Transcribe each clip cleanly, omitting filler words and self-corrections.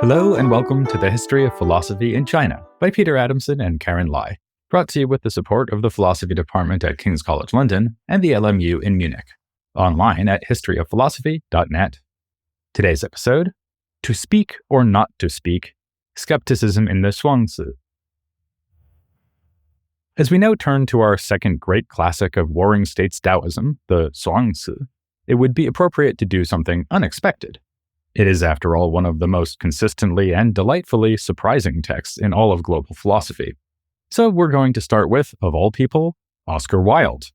Hello and welcome to the History of Philosophy in China by Peter Adamson and Karen Lai, brought to you with the support of the Philosophy Department at King's College London and the LMU in Munich, online at historyofphilosophy.net. Today's episode, To Speak or Not to Speak, Skepticism in the Zhuangzi. As we now turn to our second great classic of Warring States Daoism, the Zhuangzi, it would be appropriate to do something unexpected. It is, after all, one of the most consistently and delightfully surprising texts in all of global philosophy. So we're going to start with, of all people, Oscar Wilde.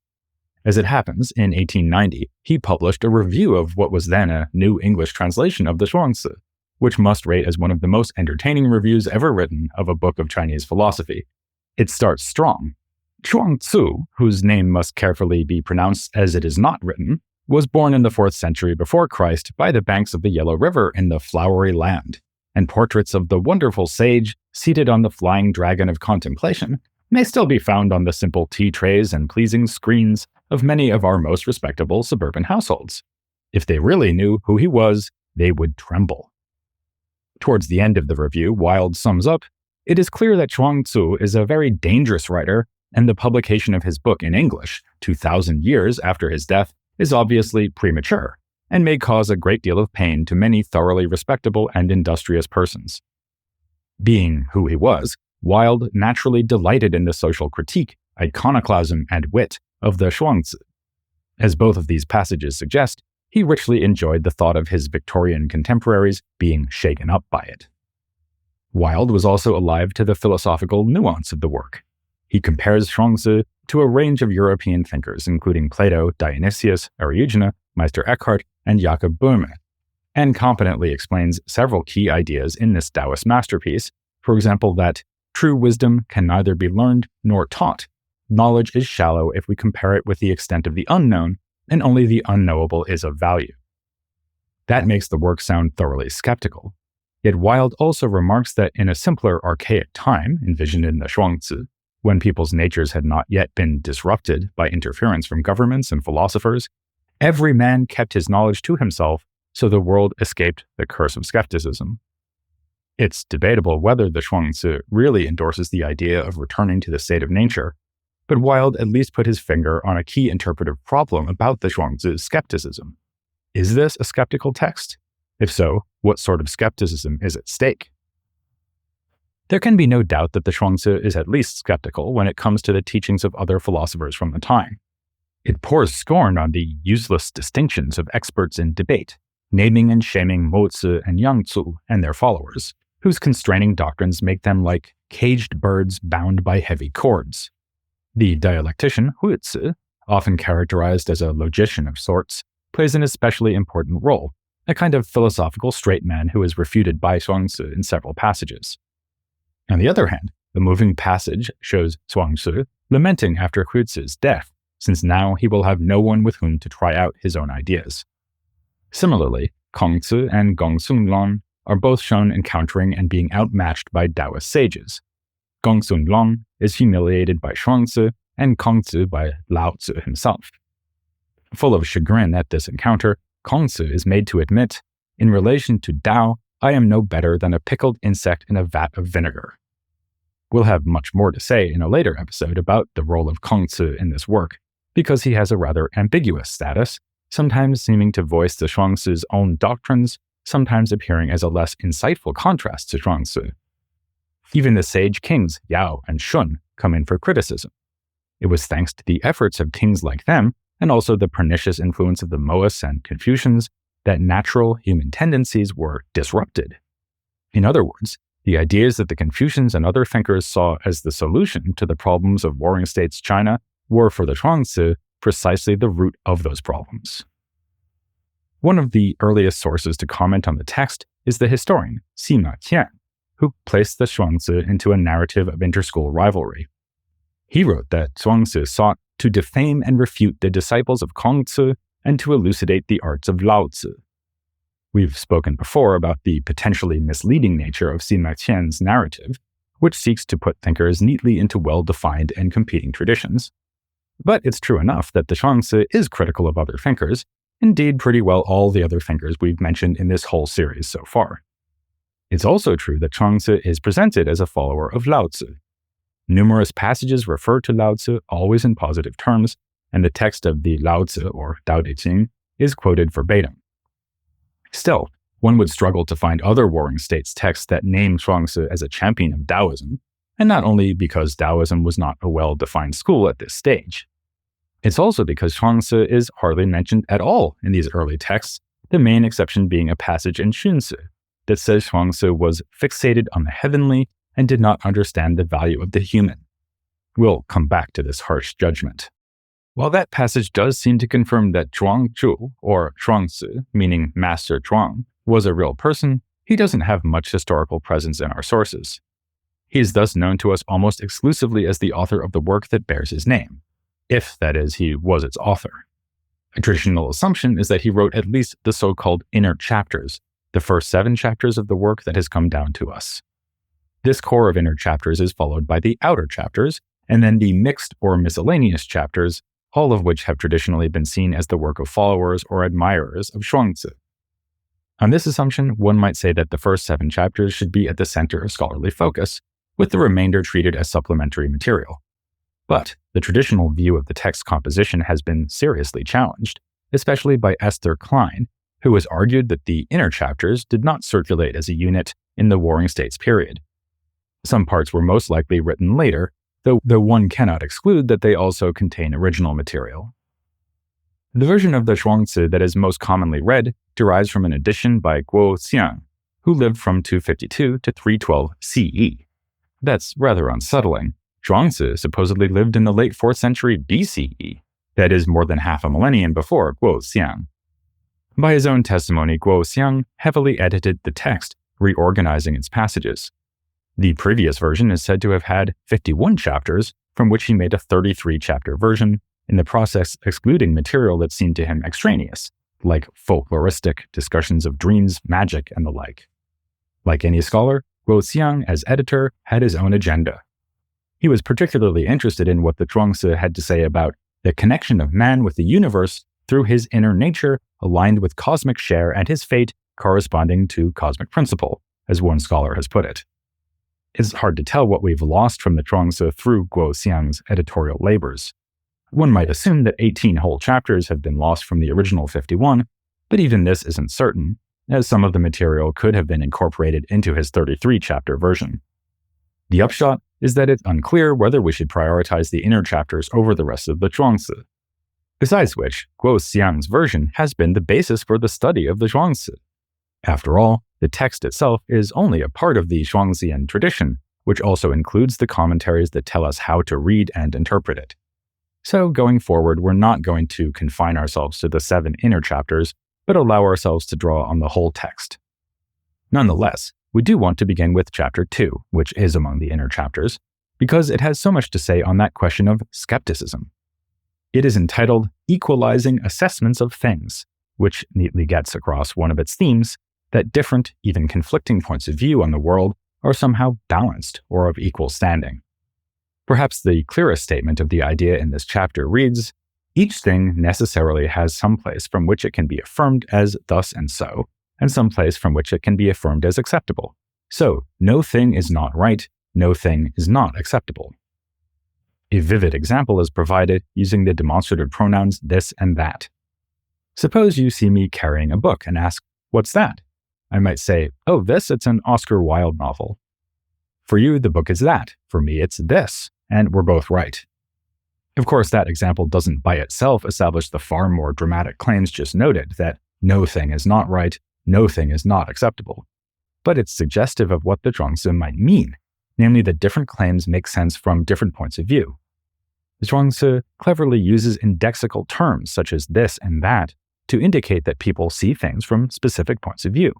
As it happens, in 1890, he published a review of what was then a New English translation of the Zhuangzi, which must rate as one of the most entertaining reviews ever written of a book of Chinese philosophy. It starts strong. Zhuangzi, whose name must carefully be pronounced as it is not written, was born in the 4th century before Christ by the banks of the Yellow River in the Flowery Land, and portraits of the wonderful sage seated on the flying dragon of contemplation may still be found on the simple tea trays and pleasing screens of many of our most respectable suburban households. If they really knew who he was, they would tremble. Towards the end of the review, Wilde sums up, "It is clear that Zhuangzi is a very dangerous writer, and the publication of his book in English, 2,000 years after his death, is obviously premature, and may cause a great deal of pain to many thoroughly respectable and industrious persons." Being who he was, Wilde naturally delighted in the social critique, iconoclasm, and wit of the Zhuangzi. As both of these passages suggest, he richly enjoyed the thought of his Victorian contemporaries being shaken up by it. Wilde was also alive to the philosophical nuance of the work. He compares Zhuangzi to a range of European thinkers, including Plato, Dionysius, Eriugena, Meister Eckhart, and Jakob Böhme, and competently explains several key ideas in this Taoist masterpiece, for example that true wisdom can neither be learned nor taught. Knowledge is shallow if we compare it with the extent of the unknown, and only the unknowable is of value. That makes the work sound thoroughly skeptical. Yet Wilde also remarks that in a simpler, archaic time, envisioned in the Zhuangzi, when people's natures had not yet been disrupted by interference from governments and philosophers, every man kept his knowledge to himself, so the world escaped the curse of skepticism. It's debatable whether the Zhuangzi really endorses the idea of returning to the state of nature, but Wilde at least put his finger on a key interpretive problem about the Zhuangzi's skepticism. Is this a skeptical text? If so, what sort of skepticism is at stake? There can be no doubt that the Zhuangzi is at least skeptical when it comes to the teachings of other philosophers from the time. It pours scorn on the useless distinctions of experts in debate, naming and shaming Mozi and Yangzi and their followers, whose constraining doctrines make them like caged birds bound by heavy cords. The dialectician Huizi, often characterized as a logician of sorts, plays an especially important role, a kind of philosophical straight man who is refuted by Zhuangzi in several passages. On the other hand, the moving passage shows Zhuangzi lamenting after Huizi's death, since now he will have no one with whom to try out his own ideas. Similarly, Kongzi and Gongsun are both shown encountering and being outmatched by Taoist sages. Gongsun is humiliated by Zhuangzi and Kongzi by Laozi himself. Full of chagrin at this encounter, Kongzi is made to admit, "In relation to Tao, I am no better than a pickled insect in a vat of vinegar." We'll have much more to say in a later episode about the role of Kongzi in this work, because he has a rather ambiguous status, sometimes seeming to voice the Zhuangzi's own doctrines, sometimes appearing as a less insightful contrast to Zhuangzi. Even the sage kings Yao and Shun come in for criticism. It was thanks to the efforts of kings like them, and also the pernicious influence of the Mohists and Confucians, that natural human tendencies were disrupted. In other words, the ideas that the Confucians and other thinkers saw as the solution to the problems of Warring States China were, for the Zhuangzi, precisely the root of those problems. One of the earliest sources to comment on the text is the historian Sima Qian, who placed the Zhuangzi into a narrative of interschool rivalry. He wrote that Zhuangzi sought to defame and refute the disciples of Kongzi and to elucidate the arts of Laozi. We've spoken before about the potentially misleading nature of Sima Qian's narrative, which seeks to put thinkers neatly into well-defined and competing traditions. But it's true enough that the Zhuangzi is critical of other thinkers, indeed pretty well all the other thinkers we've mentioned in this whole series so far. It's also true that Zhuangzi is presented as a follower of Lao Tzu. Numerous passages refer to Lao Tzu, always in positive terms, and the text of the Lao Tzu, or Dao De Jing, is quoted verbatim. Still, one would struggle to find other Warring States texts that name Zhuangzi as a champion of Taoism, and not only because Taoism was not a well-defined school at this stage. It's also because Zhuangzi is hardly mentioned at all in these early texts, the main exception being a passage in Xunzi that says Zhuangzi was fixated on the heavenly and did not understand the value of the human. We'll come back to this harsh judgment. While that passage does seem to confirm that Zhuangzhu, or Zhuangzi, meaning Master Zhuang, was a real person, he doesn't have much historical presence in our sources. He is thus known to us almost exclusively as the author of the work that bears his name, if, that is, he was its author. A traditional assumption is that he wrote at least the so-called inner chapters, the first 7 chapters of the work that has come down to us. This core of inner chapters is followed by the outer chapters, and then the mixed or miscellaneous chapters, all of which have traditionally been seen as the work of followers or admirers of Zhuangzi. On this assumption, one might say that the first 7 chapters should be at the center of scholarly focus, with the remainder treated as supplementary material. But the traditional view of the text composition has been seriously challenged, especially by Esther Klein, who has argued that the inner chapters did not circulate as a unit in the Warring States period. Some parts were most likely written later, though one cannot exclude that they also contain original material. The version of the Zhuangzi that is most commonly read derives from an edition by Guo Xiang, who lived from 252 to 312 CE. That's rather unsettling. Zhuangzi supposedly lived in the late 4th century BCE, that is more than half a millennium before Guo Xiang. By his own testimony, Guo Xiang heavily edited the text, reorganizing its passages. The previous version is said to have had 51 chapters, from which he made a 33-chapter version, in the process excluding material that seemed to him extraneous, like folkloristic discussions of dreams, magic, and the like. Like any scholar, Guo Xiang, as editor, had his own agenda. He was particularly interested in what the Zhuangzi had to say about the connection of man with the universe through his inner nature aligned with cosmic share and his fate corresponding to cosmic principle, as one scholar has put it. It's hard to tell what we've lost from the Zhuangzi through Guo Xiang's editorial labors. One might assume that 18 whole chapters have been lost from the original 51, but even this isn't certain, as some of the material could have been incorporated into his 33-chapter version. The upshot is that it's unclear whether we should prioritize the inner chapters over the rest of the Zhuangzi. Besides which, Guo Xiang's version has been the basis for the study of the Zhuangzi. After all, the text itself is only a part of the Zhuangzian tradition, which also includes the commentaries that tell us how to read and interpret it. So going forward, we're not going to confine ourselves to the 7 inner chapters, but allow ourselves to draw on the whole text. Nonetheless, we do want to begin with chapter 2, which is among the inner chapters, because it has so much to say on that question of skepticism. It is entitled Equalizing Assessments of Things, which neatly gets across one of its themes, that different, even conflicting points of view on the world are somehow balanced or of equal standing. Perhaps the clearest statement of the idea in this chapter reads, each thing necessarily has some place from which it can be affirmed as thus and so, and some place from which it can be affirmed as acceptable. So, no thing is not right, no thing is not acceptable. A vivid example is provided using the demonstrative pronouns this and that. Suppose you see me carrying a book and ask, what's that? I might say, oh, it's an Oscar Wilde novel. For you, the book is that. For me, it's this. And we're both right. Of course, that example doesn't by itself establish the far more dramatic claims just noted that no thing is not right, no thing is not acceptable. But it's suggestive of what the Zhuangzi might mean, namely that different claims make sense from different points of view. The Zhuangzi cleverly uses indexical terms such as this and that to indicate that people see things from specific points of view.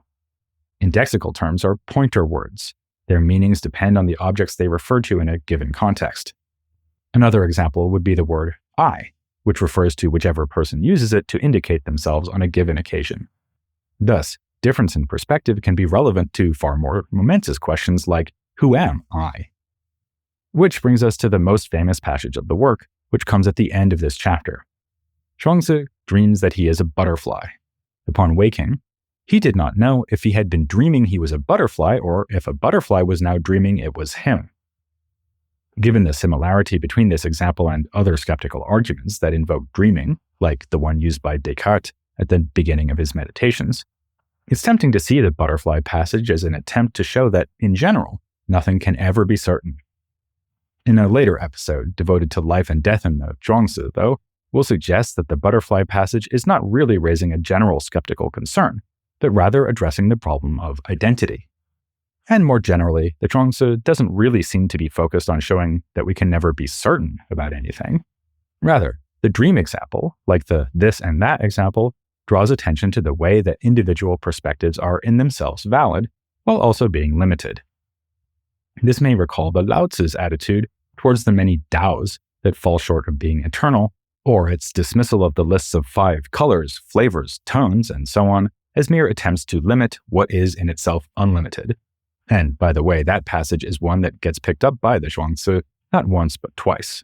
Indexical terms are pointer words. Their meanings depend on the objects they refer to in a given context. Another example would be the word I, which refers to whichever person uses it to indicate themselves on a given occasion. Thus, difference in perspective can be relevant to far more momentous questions like, who am I? Which brings us to the most famous passage of the work, which comes at the end of this chapter. Zhuangzi dreams that he is a butterfly. Upon waking, He did not know if he had been dreaming he was a butterfly or if a butterfly was now dreaming it was him. Given the similarity between this example and other skeptical arguments that invoke dreaming, like the one used by Descartes at the beginning of his Meditations, it's tempting to see the butterfly passage as an attempt to show that, in general, nothing can ever be certain. In a later episode devoted to life and death in the Zhuangzi, though, we'll suggest that the butterfly passage is not really raising a general skeptical concern, but rather addressing the problem of identity. And more generally, the Zhuangzi doesn't really seem to be focused on showing that we can never be certain about anything. Rather, the dream example, like the this and that example, draws attention to the way that individual perspectives are in themselves valid, while also being limited. This may recall the Lao Tzu's attitude towards the many Daos that fall short of being eternal, or its dismissal of the lists of 5 colors, flavors, tones, and so on, as mere attempts to limit what is in itself unlimited. And, by the way, that passage is one that gets picked up by the Zhuangzi not once but twice.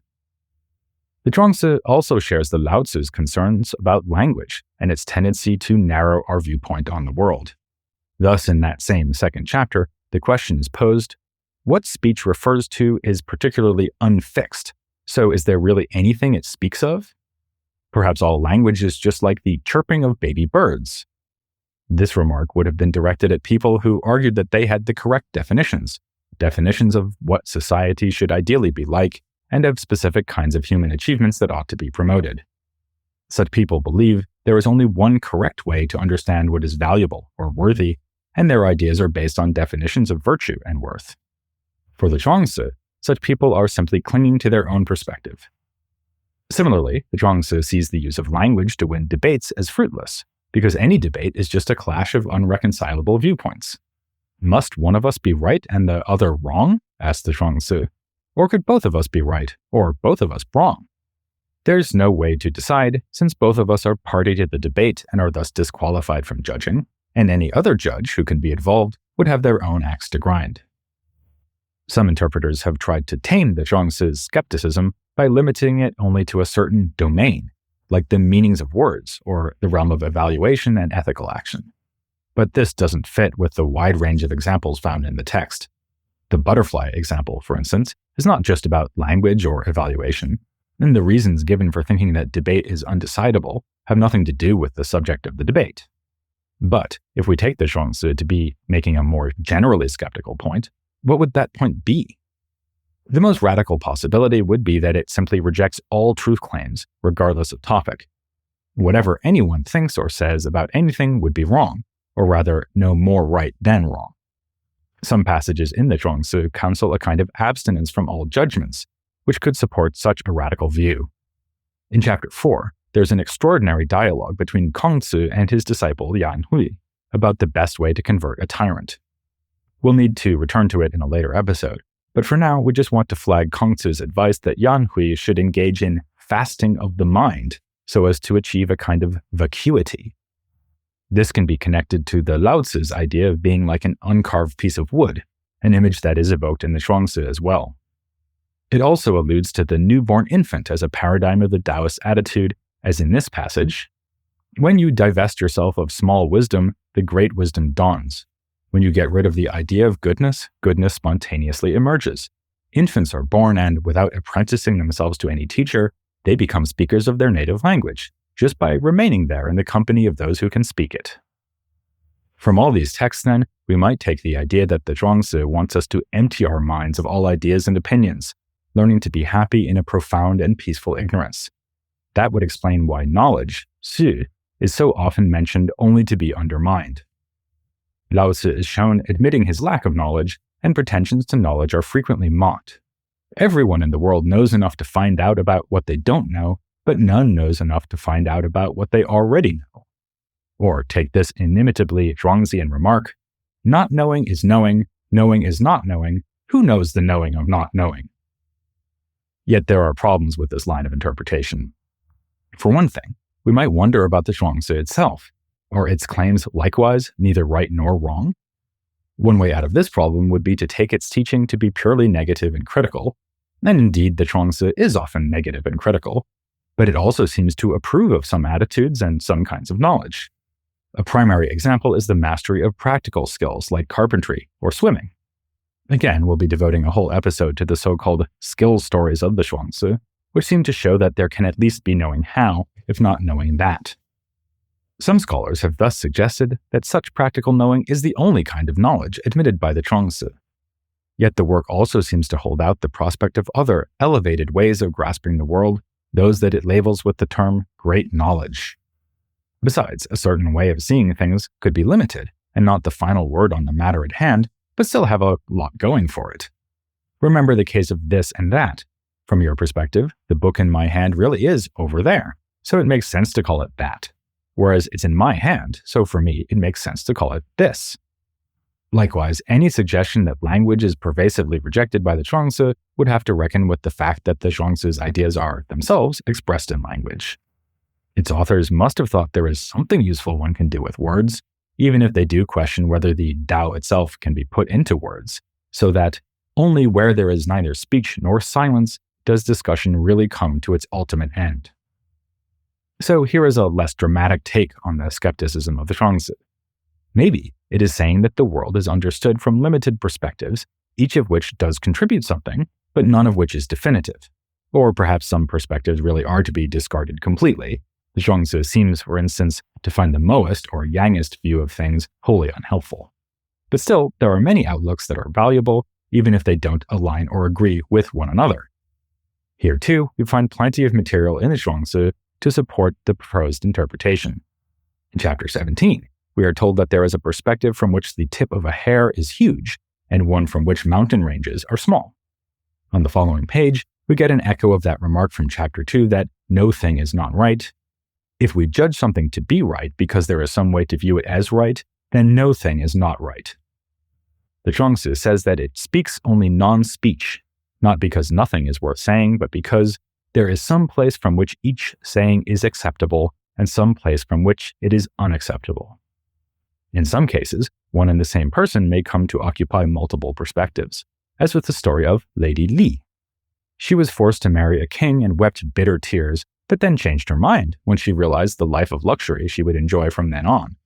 The Zhuangzi also shares the Lao Tzu's concerns about language and its tendency to narrow our viewpoint on the world. Thus, in that same second chapter, the question is posed, what speech refers to is particularly unfixed, so is there really anything it speaks of? Perhaps all language is just like the chirping of baby birds. This remark would have been directed at people who argued that they had the correct definitions of what society should ideally be like, and of specific kinds of human achievements that ought to be promoted. Such people believe there is only one correct way to understand what is valuable or worthy, and their ideas are based on definitions of virtue and worth. For the Zhuangzi, such people are simply clinging to their own perspective. Similarly, the Zhuangzi sees the use of language to win debates as fruitless, because any debate is just a clash of unreconcilable viewpoints. Must one of us be right and the other wrong? Asked the Zhuangzi. Or could both of us be right, or both of us wrong? There's no way to decide, since both of us are party to the debate and are thus disqualified from judging, and any other judge who can be involved would have their own axe to grind. Some interpreters have tried to tame the Zhuangzi's skepticism by limiting it only to a certain domain, like the meanings of words or the realm of evaluation and ethical action. But this doesn't fit with the wide range of examples found in the text. The butterfly example, for instance, is not just about language or evaluation, and the reasons given for thinking that debate is undecidable have nothing to do with the subject of the debate. But if we take the Zhuangzi to be making a more generally skeptical point, what would that point be? The most radical possibility would be that it simply rejects all truth claims, regardless of topic. Whatever anyone thinks or says about anything would be wrong, or rather, no more right than wrong. Some passages in the Zhuangzi counsel a kind of abstinence from all judgments, which could support such a radical view. In chapter 4, there's an extraordinary dialogue between Kongzi and his disciple Yan Hui about the best way to convert a tyrant. We'll need to return to it in a later episode, but for now we just want to flag Kongzi's advice that Yan Hui should engage in fasting of the mind so as to achieve a kind of vacuity. This can be connected to the Lao Tzu's idea of being like an uncarved piece of wood, an image that is evoked in the Zhuangzi as well. It also alludes to the newborn infant as a paradigm of the Taoist attitude, as in this passage, when you divest yourself of small wisdom, the great wisdom dawns. When you get rid of the idea of goodness, goodness spontaneously emerges. Infants are born and, without apprenticing themselves to any teacher, they become speakers of their native language, just by remaining there in the company of those who can speak it. From all these texts, then, we might take the idea that the Zhuangzi wants us to empty our minds of all ideas and opinions, learning to be happy in a profound and peaceful ignorance. That would explain why knowledge, Xu, is so often mentioned only to be undermined. Lao Tzu is shown admitting his lack of knowledge, and pretensions to knowledge are frequently mocked. Everyone in the world knows enough to find out about what they don't know, but none knows enough to find out about what they already know. Or take this inimitably Zhuangzian remark, not knowing is knowing is not knowing, who knows the knowing of not knowing? Yet there are problems with this line of interpretation. For one thing, we might wonder about the Zhuangzi itself. Are its claims likewise neither right nor wrong? One way out of this problem would be to take its teaching to be purely negative and critical, and indeed the Zhuangzi is often negative and critical, but it also seems to approve of some attitudes and some kinds of knowledge. A primary example is the mastery of practical skills like carpentry or swimming. Again, we'll be devoting a whole episode to the so-called skill stories of the Zhuangzi, which seem to show that there can at least be knowing how, if not knowing that. Some scholars have thus suggested that such practical knowing is the only kind of knowledge admitted by the Zhuangzi. Yet the work also seems to hold out the prospect of other, elevated ways of grasping the world, those that it labels with the term great knowledge. Besides, a certain way of seeing things could be limited and not the final word on the matter at hand, but still have a lot going for it. Remember the case of this and that. From your perspective, the book in my hand really is over there, so it makes sense to call it that. Whereas it's in my hand, so for me, it makes sense to call it this. Likewise, any suggestion that language is pervasively rejected by the Zhuangzi would have to reckon with the fact that the Zhuangzi's ideas are, themselves, expressed in language. Its authors must have thought there is something useful one can do with words, even if they do question whether the Tao itself can be put into words, so that only where there is neither speech nor silence does discussion really come to its ultimate end. So here is a less dramatic take on the skepticism of the Zhuangzi. Maybe it is saying that the world is understood from limited perspectives, each of which does contribute something, but none of which is definitive. Or perhaps some perspectives really are to be discarded completely. The Zhuangzi seems, for instance, to find the Moist or Yangist view of things wholly unhelpful. But still, there are many outlooks that are valuable, even if they don't align or agree with one another. Here too, we find plenty of material in the Zhuangzi to support the proposed interpretation. In chapter 17, we are told that there is a perspective from which the tip of a hair is huge, and one from which mountain ranges are small. On the following page, we get an echo of that remark from chapter 2 that no thing is not right. If we judge something to be right because there is some way to view it as right, then no thing is not right. The Zhuangzi says that it speaks only non-speech, not because nothing is worth saying, but because there is some place from which each saying is acceptable and some place from which it is unacceptable. In some cases, one and the same person may come to occupy multiple perspectives, as with the story of Lady Li. She was forced to marry a king and wept bitter tears, but then changed her mind when she realized the life of luxury she would enjoy from then on.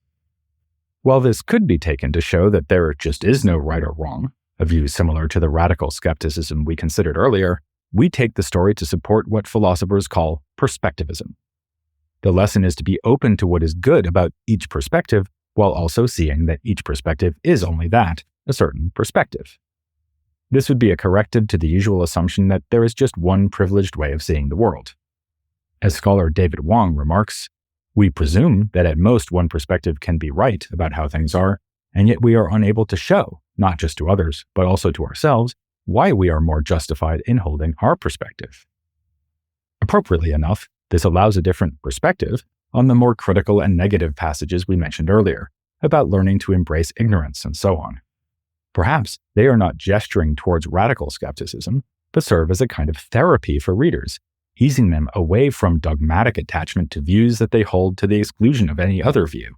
While this could be taken to show that there just is no right or wrong, a view similar to the radical skepticism we considered earlier, we take the story to support what philosophers call perspectivism. The lesson is to be open to what is good about each perspective, while also seeing that each perspective is only that, a certain perspective. This would be a corrective to the usual assumption that there is just one privileged way of seeing the world. As scholar David Wang remarks, we presume that at most one perspective can be right about how things are, and yet we are unable to show, not just to others, but also to ourselves, why we are more justified in holding our perspective. Appropriately enough, this allows a different perspective on the more critical and negative passages we mentioned earlier, about learning to embrace ignorance and so on. Perhaps they are not gesturing towards radical skepticism, but serve as a kind of therapy for readers, easing them away from dogmatic attachment to views that they hold to the exclusion of any other view.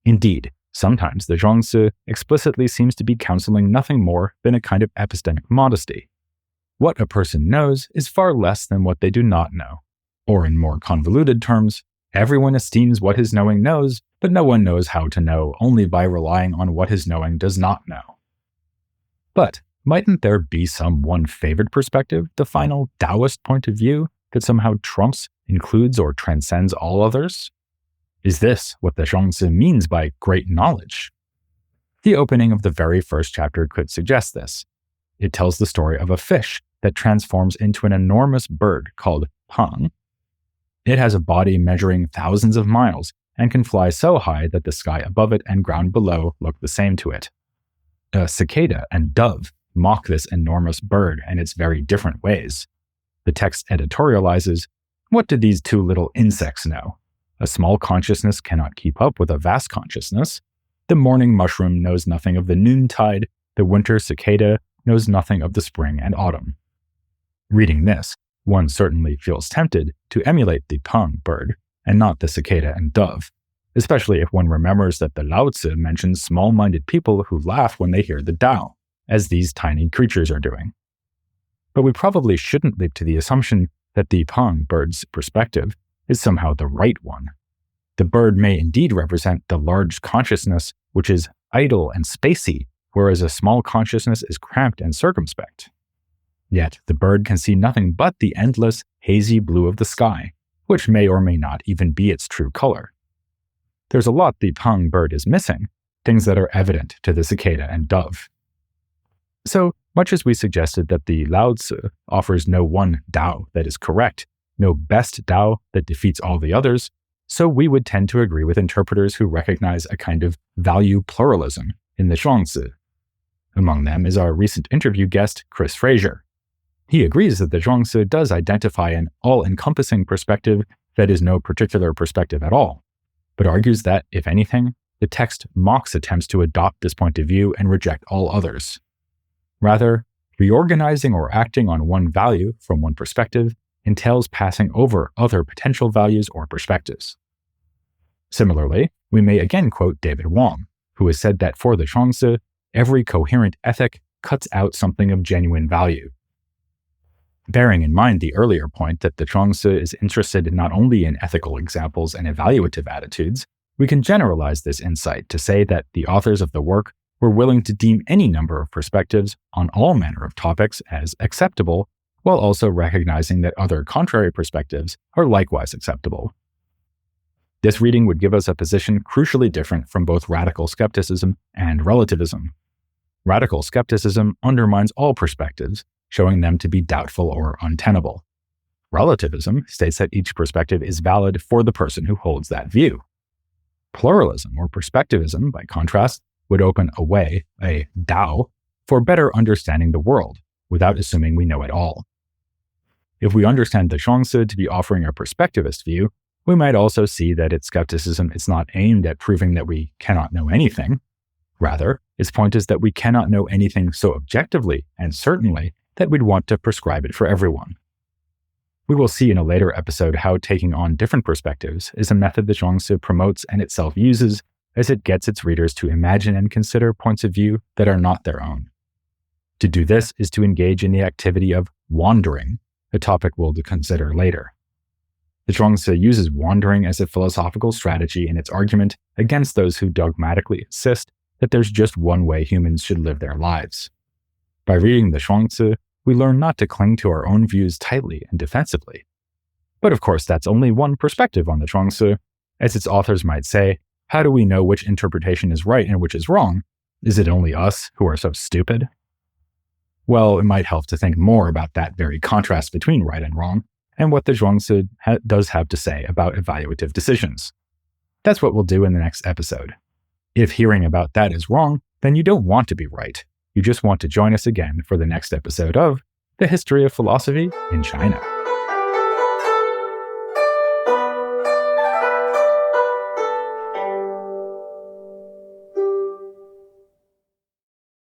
Indeed, sometimes the Zhuangzi explicitly seems to be counseling nothing more than a kind of epistemic modesty. What a person knows is far less than what they do not know. Or in more convoluted terms, everyone esteems what his knowing knows, but no one knows how to know only by relying on what his knowing does not know. But mightn't there be some one favored perspective, the final Taoist point of view, that somehow trumps, includes, or transcends all others? Is this what the Zhuangzi means by great knowledge? The opening of the very first chapter could suggest this. It tells the story of a fish that transforms into an enormous bird called Pang. It has a body measuring thousands of miles and can fly so high that the sky above it and ground below look the same to it. A cicada and dove mock this enormous bird in its very different ways. The text editorializes, what do these two little insects know? A small consciousness cannot keep up with a vast consciousness. The morning mushroom knows nothing of the noontide. The winter cicada knows nothing of the spring and autumn. Reading this, one certainly feels tempted to emulate the Pang bird and not the cicada and dove, especially if one remembers that the Lao Tzu mentions small-minded people who laugh when they hear the Tao, as these tiny creatures are doing. But we probably shouldn't leap to the assumption that the Pang bird's perspective is somehow the right one. The bird may indeed represent the large consciousness, which is idle and spacey, whereas a small consciousness is cramped and circumspect. Yet the bird can see nothing but the endless, hazy blue of the sky, which may or may not even be its true color. There's a lot the Peng bird is missing, things that are evident to the cicada and dove. So, much as we suggested that the Lao Tzu offers no one Tao that is correct, no best Tao that defeats all the others, so we would tend to agree with interpreters who recognize a kind of value pluralism in the Zhuangzi. Among them is our recent interview guest, Chris Fraser. He agrees that the Zhuangzi does identify an all-encompassing perspective that is no particular perspective at all, but argues that, if anything, the text mocks attempts to adopt this point of view and reject all others. Rather, reorganizing or acting on one value from one perspective entails passing over other potential values or perspectives. Similarly, we may again quote David Wong, who has said that for the Zhuangzi, every coherent ethic cuts out something of genuine value. Bearing in mind the earlier point that the Zhuangzi is interested not only in ethical examples and evaluative attitudes, we can generalize this insight to say that the authors of the work were willing to deem any number of perspectives on all manner of topics as acceptable, while also recognizing that other contrary perspectives are likewise acceptable. This reading would give us a position crucially different from both radical skepticism and relativism. Radical skepticism undermines all perspectives, showing them to be doubtful or untenable. Relativism states that each perspective is valid for the person who holds that view. Pluralism or perspectivism, by contrast, would open a way, a Tao, for better understanding the world, without assuming we know it all. If we understand the Zhuangzi to be offering a perspectivist view, we might also see that its skepticism is not aimed at proving that we cannot know anything. Rather, its point is that we cannot know anything so objectively and certainly that we'd want to prescribe it for everyone. We will see in a later episode how taking on different perspectives is a method the Zhuangzi promotes and itself uses as it gets its readers to imagine and consider points of view that are not their own. To do this is to engage in the activity of wandering, a topic we'll consider later. The Zhuangzi uses wandering as a philosophical strategy in its argument against those who dogmatically insist that there's just one way humans should live their lives. By reading the Zhuangzi, we learn not to cling to our own views tightly and defensively. But of course, that's only one perspective on the Zhuangzi. As its authors might say, how do we know which interpretation is right and which is wrong? Is it only us who are so stupid? Well, it might help to think more about that very contrast between right and wrong, and what the Zhuangzi does have to say about evaluative decisions. That's what we'll do in the next episode. If hearing about that is wrong, then you don't want to be right. You just want to join us again for the next episode of The History of Philosophy in China.